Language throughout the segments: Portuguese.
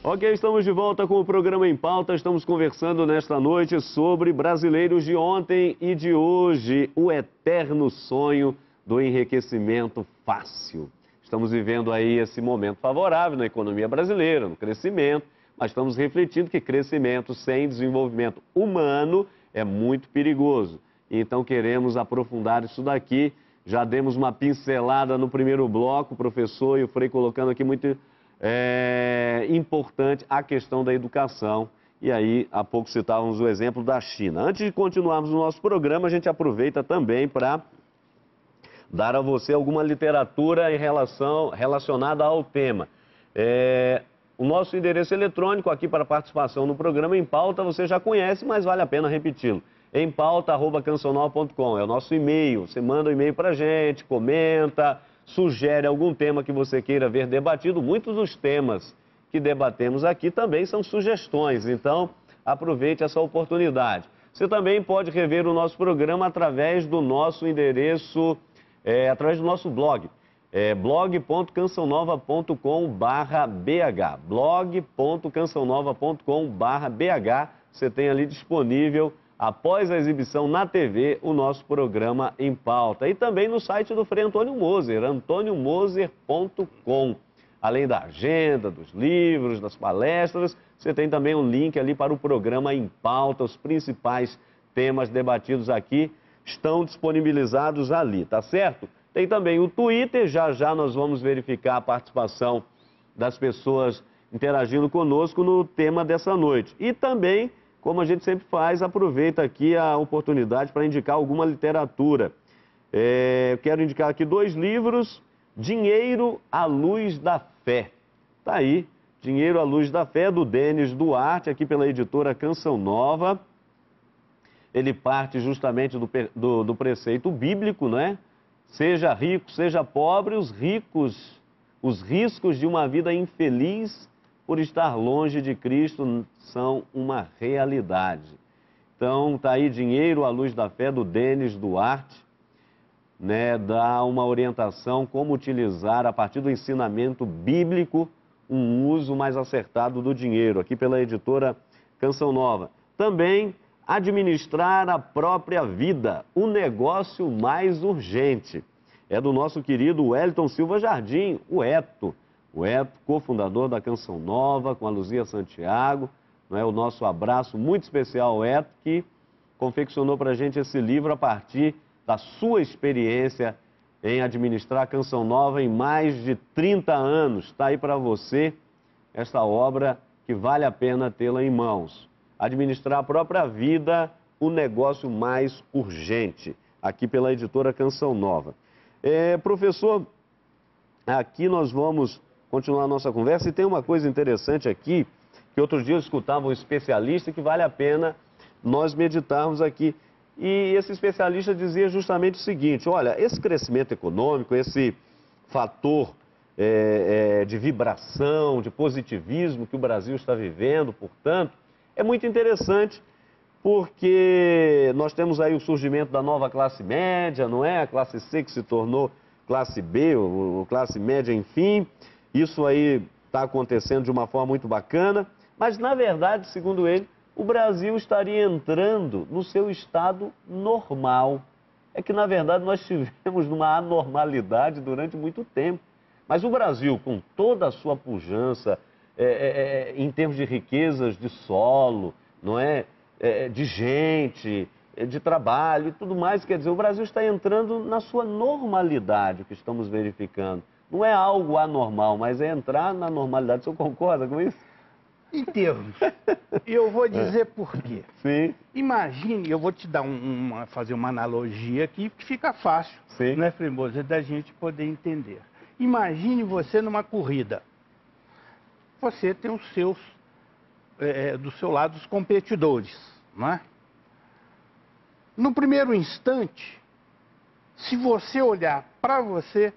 Ok, estamos de volta com o programa Em Pauta. Estamos conversando nesta noite sobre brasileiros de ontem e de hoje, o eterno sonho do enriquecimento fácil. Estamos vivendo aí esse momento favorável na economia brasileira, no crescimento, mas estamos refletindo que crescimento sem desenvolvimento humano é muito perigoso. Então queremos aprofundar isso daqui. Já demos uma pincelada no primeiro bloco, o professor e o Frei colocando aqui muito importante a questão da educação. E aí, há pouco citávamos o exemplo da China. Antes de continuarmos o nosso programa, a gente aproveita também para dar a você alguma literatura relacionada ao tema. O nosso endereço eletrônico aqui para participação no programa Em Pauta, você já conhece, mas vale a pena repeti-lo. empauta@cancional.com é o nosso e-mail. Você manda um e-mail para a gente, comenta, sugere algum tema que você queira ver debatido. Muitos dos temas que debatemos aqui também são sugestões, então aproveite essa oportunidade. Você também pode rever o nosso programa através do nosso endereço, através do nosso blog, blog.cançãonova.com/bh, blog.cançãonova.com/bh. Você tem ali disponível, após a exibição na TV, o nosso programa Em Pauta. E também no site do Frei Antônio Moser, antoniomoser.com. Além da agenda, dos livros, das palestras, você tem também um link ali para o programa Em Pauta. Os principais temas debatidos aqui estão disponibilizados ali, tá certo? Tem também o Twitter, já nós vamos verificar a participação das pessoas interagindo conosco no tema dessa noite. E também, como a gente sempre faz, aproveita aqui a oportunidade para indicar alguma literatura. Eu quero indicar aqui 2 livros, Dinheiro à Luz da Fé. Tá aí, Dinheiro à Luz da Fé, do Denis Duarte, aqui pela editora Canção Nova. Ele parte justamente do preceito bíblico, né? Seja rico, seja pobre, os riscos de uma vida infeliz por estar longe de Cristo são uma realidade. Então, tá aí Dinheiro à Luz da Fé, do Denis Duarte, né? Dá uma orientação como utilizar, a partir do ensinamento bíblico, um uso mais acertado do dinheiro, aqui pela editora Canção Nova. Também Administrar a Própria Vida, o negócio mais urgente. É do nosso querido Wellington Silva Jardim, o Eto, cofundador da Canção Nova, com a Luzia Santiago. Não é? O nosso abraço muito especial ao Eto, que confeccionou para a gente esse livro a partir da sua experiência em administrar a Canção Nova em mais de 30 anos. Está aí para você esta obra que vale a pena tê-la em mãos. Administrar a Própria Vida, o negócio mais urgente, aqui pela editora Canção Nova. Professor, aqui nós vamos continuar a nossa conversa e tem uma coisa interessante aqui, que outro dia eu escutava um especialista que vale a pena nós meditarmos aqui. E esse especialista dizia justamente o seguinte: olha, esse crescimento econômico, esse fator de vibração, de positivismo que o Brasil está vivendo, portanto, é muito interessante, porque nós temos aí o surgimento da nova classe média, não é? A classe C que se tornou classe B, ou classe média, enfim. Isso aí está acontecendo de uma forma muito bacana, mas na verdade, segundo ele, o Brasil estaria entrando no seu estado normal. É que, na verdade, nós tivemos uma anormalidade durante muito tempo. Mas o Brasil, com toda a sua pujança, em termos de riquezas de solo, não é? De gente, de trabalho e tudo mais, quer dizer, o Brasil está entrando na sua normalidade, o que estamos verificando. Não é algo anormal, mas é entrar na normalidade. O senhor concorda com isso? Em termos. Eu vou dizer por quê. Sim. Imagine, eu vou te dar fazer uma analogia aqui que fica fácil, sim, né, Frei Moser, da gente poder entender. Imagine você numa corrida. Você tem os seus, do seu lado, os competidores, não é? No primeiro instante, se você olhar para você,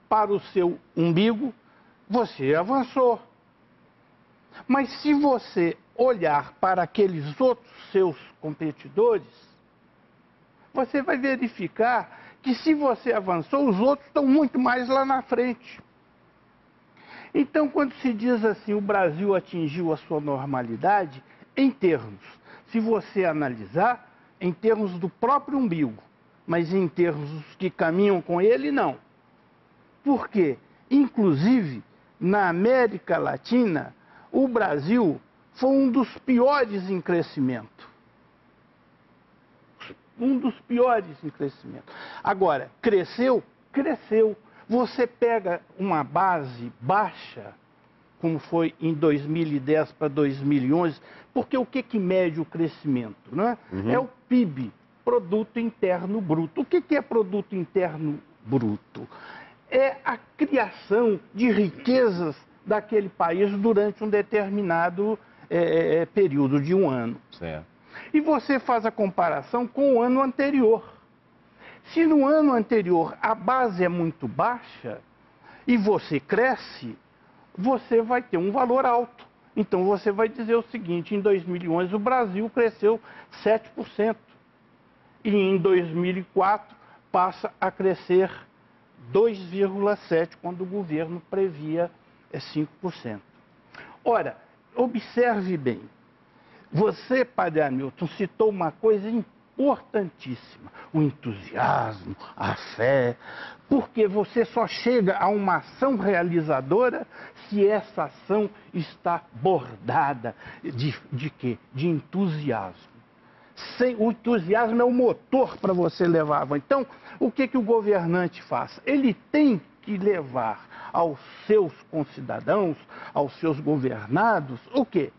para o seu umbigo, você avançou. Mas se você olhar para aqueles outros seus competidores, você vai verificar que se você avançou, os outros estão muito mais lá na frente. Então, quando se diz assim, o Brasil atingiu a sua normalidade, em termos, se você analisar, em termos do próprio umbigo, mas em termos dos que caminham com ele, não. Por quê? Inclusive, na América Latina, o Brasil foi um dos piores em crescimento. Um dos piores em crescimento. Agora, cresceu? Cresceu. Você pega uma base baixa, como foi em 2010 para 2011, porque o que mede o crescimento? Né? É o PIB, Produto Interno Bruto. O que é Produto Interno Bruto? É a criação de riquezas daquele país durante um determinado período de um ano. Certo. E você faz a comparação com o ano anterior. Se no ano anterior a base é muito baixa e você cresce, você vai ter um valor alto. Então você vai dizer o seguinte, em 2011 o Brasil cresceu 7%. E em 2004 passa a crescer 2,7%, quando o governo previa 5%. Ora, observe bem, você, Padre Hamilton, citou uma coisa importantíssima, o entusiasmo, a fé, porque você só chega a uma ação realizadora se essa ação está bordada de quê? De entusiasmo. O entusiasmo é o motor para você levar. Então, o que o governante faz? Ele tem que levar aos seus concidadãos, aos seus governados, o quê?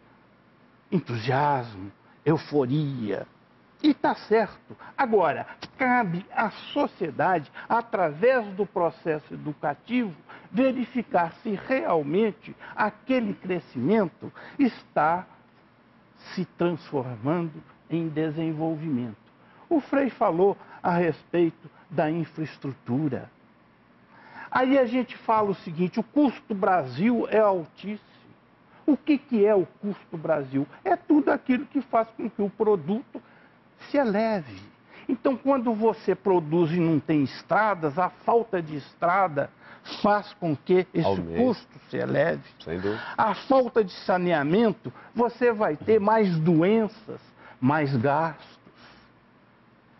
Entusiasmo, euforia. E está certo. Agora, cabe à sociedade, através do processo educativo, verificar se realmente aquele crescimento está se transformando em desenvolvimento. O Frei falou a respeito da infraestrutura. Aí a gente fala o seguinte, o custo Brasil é altíssimo. O que é o custo Brasil? É tudo aquilo que faz com que o produto se eleve. Então, quando você produz e não tem estradas, a falta de estrada faz com que esse custo se eleve. Sem dúvida. A falta de saneamento, você vai ter mais doenças, mais gastos.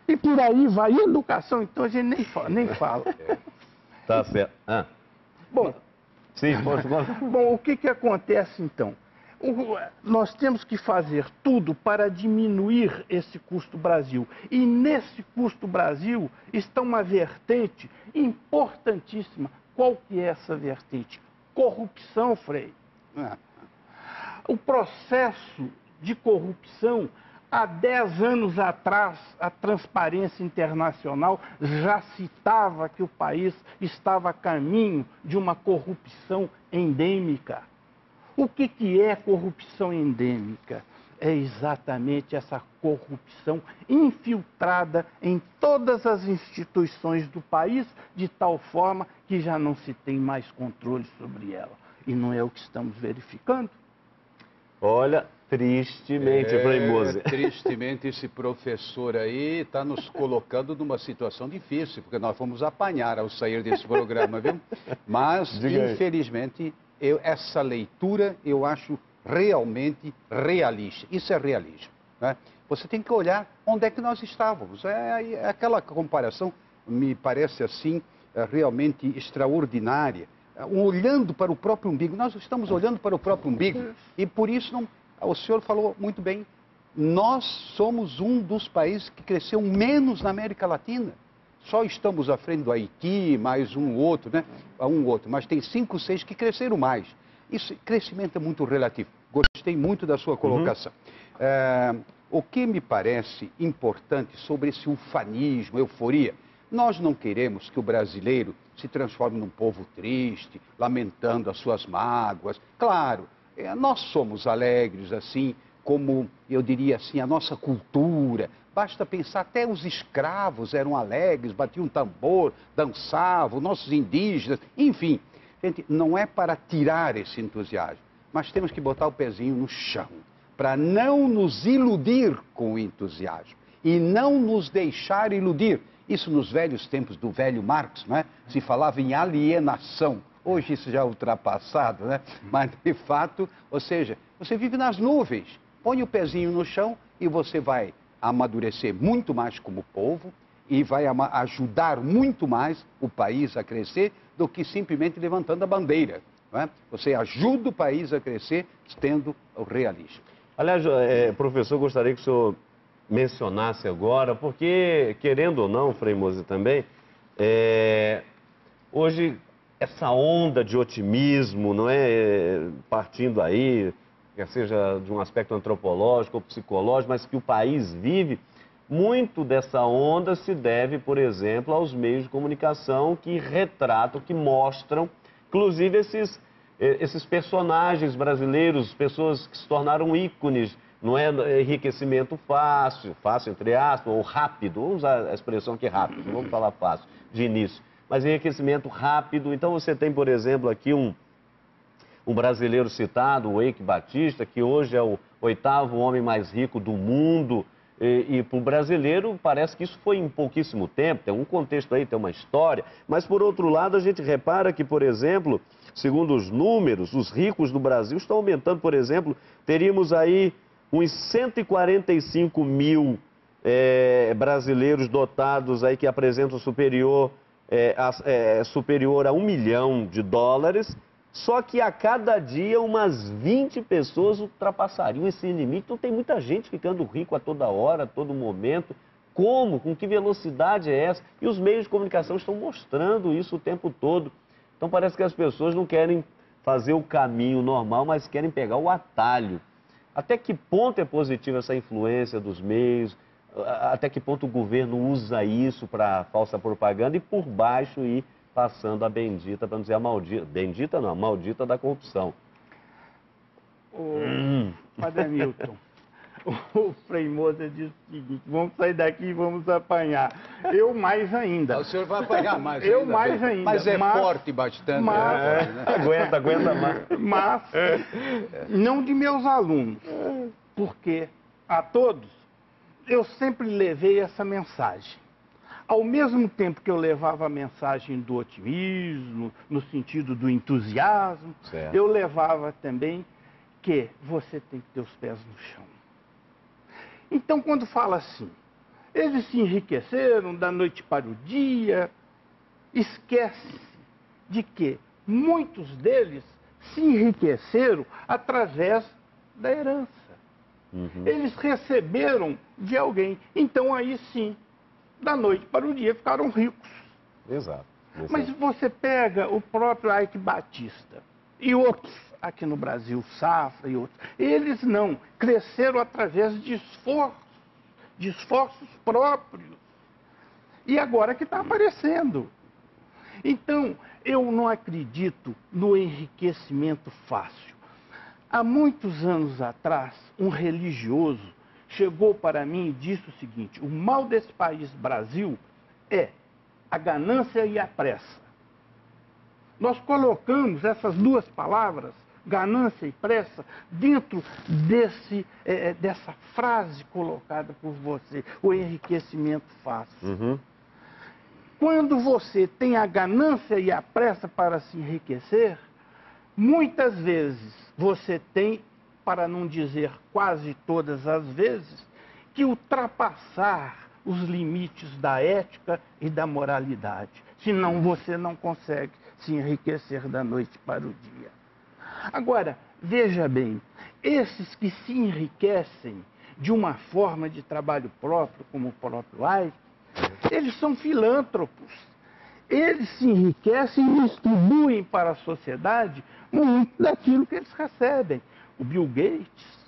E por aí vai. E educação, então a gente nem fala. Tá certo. Bom, sim, bom, o que acontece então? Nós temos que fazer tudo para diminuir esse custo Brasil. E nesse custo Brasil está uma vertente importantíssima. Qual que é essa vertente? Corrupção, Frei. O processo de corrupção, há 10 anos atrás, a Transparência Internacional já citava que o país estava a caminho de uma corrupção endêmica. O que é corrupção endêmica? É exatamente essa corrupção infiltrada em todas as instituições do país, de tal forma que já não se tem mais controle sobre ela. E não é o que estamos verificando? Olha, tristemente, Frei Moser. Tristemente, esse professor aí está nos colocando numa situação difícil, porque nós fomos apanhar ao sair desse programa, viu? Mas, infelizmente, essa leitura eu acho realmente realista. Isso é realismo, né? Você tem que olhar onde é que nós estávamos. Aquela comparação me parece assim realmente extraordinária. Olhando para o próprio umbigo, nós estamos olhando para o próprio umbigo e por isso o senhor falou muito bem, nós somos um dos países que cresceu menos na América Latina. Só estamos à frente do Haiti, mais um outro, né? Mas tem 5, 6 que cresceram mais. Isso, crescimento é muito relativo. Gostei muito da sua colocação. O que me parece importante sobre esse ufanismo, euforia, nós não queremos que o brasileiro se transforme num povo triste, lamentando as suas mágoas. Claro, nós somos alegres, assim, como eu diria assim, a nossa cultura. Basta pensar, até os escravos eram alegres, batiam tambor, dançavam, nossos indígenas, enfim. Gente, não é para tirar esse entusiasmo, mas temos que botar o pezinho no chão, para não nos iludir com o entusiasmo e não nos deixar iludir. Isso nos velhos tempos do velho Marx, não é? Se falava em alienação. Hoje isso já é ultrapassado, né? Mas, de fato, ou seja, você vive nas nuvens. Põe o pezinho no chão e você vai amadurecer muito mais como povo e vai ajudar muito mais o país a crescer do que simplesmente levantando a bandeira. Não é? Você ajuda o país a crescer tendo o realismo. Aliás, professor, gostaria que o senhor mencionasse agora, porque, querendo ou não, Frei Moser também, hoje essa onda de otimismo, não é, partindo aí, quer seja de um aspecto antropológico ou psicológico, mas que o país vive, muito dessa onda se deve, por exemplo, aos meios de comunicação que retratam, que mostram, inclusive esses personagens brasileiros, pessoas que se tornaram ícones, não é enriquecimento fácil, fácil entre aspas, ou rápido, vamos usar a expressão que é rápido, não vamos falar fácil, de início, mas enriquecimento rápido. Então você tem, por exemplo, aqui um brasileiro citado, o Eike Batista, que hoje é o 8º homem mais rico do mundo, e para o brasileiro parece que isso foi em pouquíssimo tempo, tem um contexto aí, tem uma história, mas por outro lado a gente repara que, por exemplo, segundo os números, os ricos do Brasil estão aumentando. Por exemplo, teríamos aí uns 145 mil brasileiros dotados aí que apresentam superior a $1 milhão, só que a cada dia umas 20 pessoas ultrapassariam esse limite. Então tem muita gente ficando rico a toda hora, a todo momento. Como? Com que velocidade é essa? E os meios de comunicação estão mostrando isso o tempo todo. Então parece que as pessoas não querem fazer o caminho normal, mas querem pegar o atalho. Até que ponto é positiva essa influência dos meios? Até que ponto o governo usa isso para falsa propaganda e por baixo ir passando a bendita, para não dizer a maldita, bendita não, a maldita da corrupção. Padre Hamilton, o Frei Moser disse o seguinte: vamos sair daqui e vamos apanhar. Eu mais ainda. O senhor vai apanhar mais eu ainda. Mais ainda. Mas é forte bastante. Mas, Aguenta mais. Mas não de meus alunos, porque a todos eu sempre levei essa mensagem. Ao mesmo tempo que eu levava a mensagem do otimismo, no sentido do entusiasmo, certo, eu levava também que você tem que ter os pés no chão. Então, quando fala assim, eles se enriqueceram da noite para o dia, esquece de que muitos deles se enriqueceram através da herança. Eles receberam de alguém. Então, aí sim, da noite para o dia ficaram ricos. Exato. Mas você pega o próprio Eike Batista e outros aqui no Brasil, Safra e outros, eles não, cresceram através de esforços próprios. E agora que está aparecendo. Então, eu não acredito no enriquecimento fácil. Há muitos anos atrás, um religioso chegou para mim e disse o seguinte: o mal desse país, Brasil, é a ganância e a pressa. Nós colocamos essas duas palavras, ganância e pressa, dentro dessa frase colocada por você, o enriquecimento fácil. Quando você tem a ganância e a pressa para se enriquecer, muitas vezes você tem, para não dizer quase todas as vezes, que ultrapassar os limites da ética e da moralidade. Senão você não consegue se enriquecer da noite para o dia. Agora, veja bem, esses que se enriquecem de uma forma de trabalho próprio, como o próprio Eike, eles são filântropos. Eles se enriquecem e distribuem para a sociedade muito daquilo que eles recebem. O Bill Gates.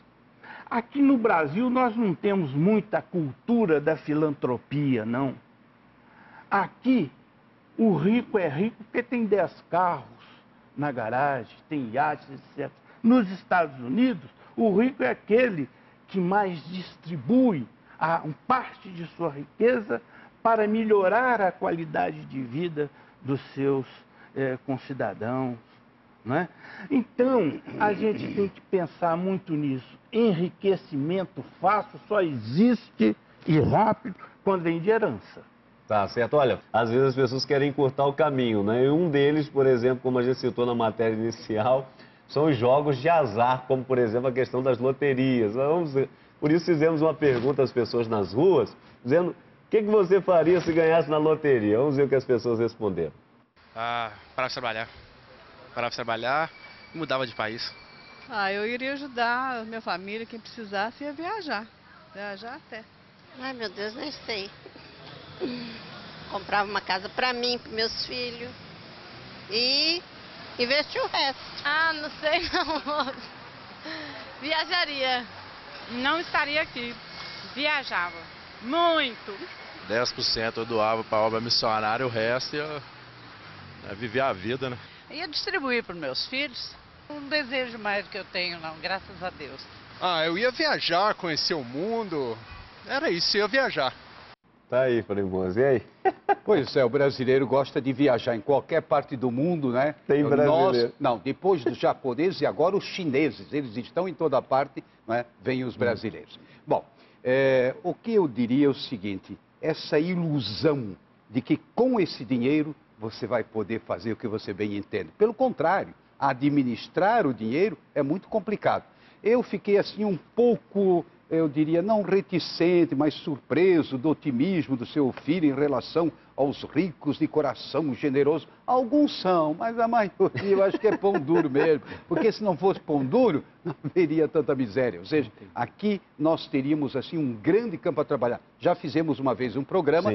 Aqui no Brasil nós não temos muita cultura da filantropia, não. Aqui o rico é rico porque tem 10 carros na garagem, tem iates, etc. Nos Estados Unidos, o rico é aquele que mais distribui parte de sua riqueza para melhorar a qualidade de vida dos seus concidadãos. Né? Então, a gente tem que pensar muito nisso. Enriquecimento fácil só existe e rápido quando vem de herança. Tá certo. Olha, às vezes as pessoas querem encurtar o caminho, né? E um deles, por exemplo, como a gente citou na matéria inicial, são os jogos de azar, como, por exemplo, a questão das loterias. Por isso fizemos uma pergunta às pessoas nas ruas, dizendo o que você faria se ganhasse na loteria. Vamos ver o que as pessoas responderam. Parava de trabalhar. Parava de trabalhar e mudava de país. Eu iria ajudar a minha família, quem precisasse, ia viajar. Viajar até. Ai, meu Deus, nem sei. Comprava uma casa para mim, para meus filhos. E investir o resto. Não sei não. Viajaria. Não estaria aqui. Viajava. Muito. 10% eu doava para obra missionária, o resto eu vivia a vida, né? Ia distribuir para os meus filhos. Não desejo mais que eu tenho, não, graças a Deus. Eu ia viajar, conhecer o mundo. Era isso, eu ia viajar. Tá aí, Frei Moza, e aí? Pois é, o brasileiro gosta de viajar em qualquer parte do mundo, né? Tem brasileiro. Depois dos japoneses e agora os chineses, eles estão em toda parte, né? Vêm os brasileiros. Bom, o que eu diria é o seguinte, essa ilusão de que com esse dinheiro você vai poder fazer o que você bem entende. Pelo contrário, administrar o dinheiro é muito complicado. Eu fiquei assim um pouco, eu diria, não reticente, mas surpreso do otimismo do seu filho em relação aos ricos de coração generoso. Alguns são, mas a maioria eu acho que é pão duro mesmo. Porque se não fosse pão duro, não haveria tanta miséria. Ou seja, aqui nós teríamos assim um grande campo a trabalhar. Já fizemos uma vez um programa,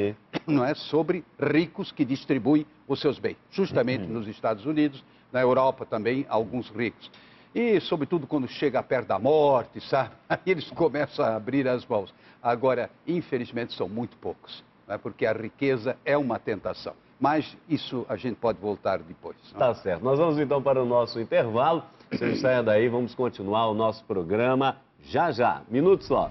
não é, sobre ricos que distribuem os seus bens. Justamente nos Estados Unidos, na Europa também, alguns ricos. E, sobretudo, quando chega perto da morte, sabe? Aí eles começam a abrir as mãos. Agora, infelizmente, são muito poucos, né? Porque a riqueza é uma tentação. Mas isso a gente pode voltar depois. Tá certo. Nós vamos, então, para o nosso intervalo. Você não saia daí, vamos continuar o nosso programa já já. Minuto só.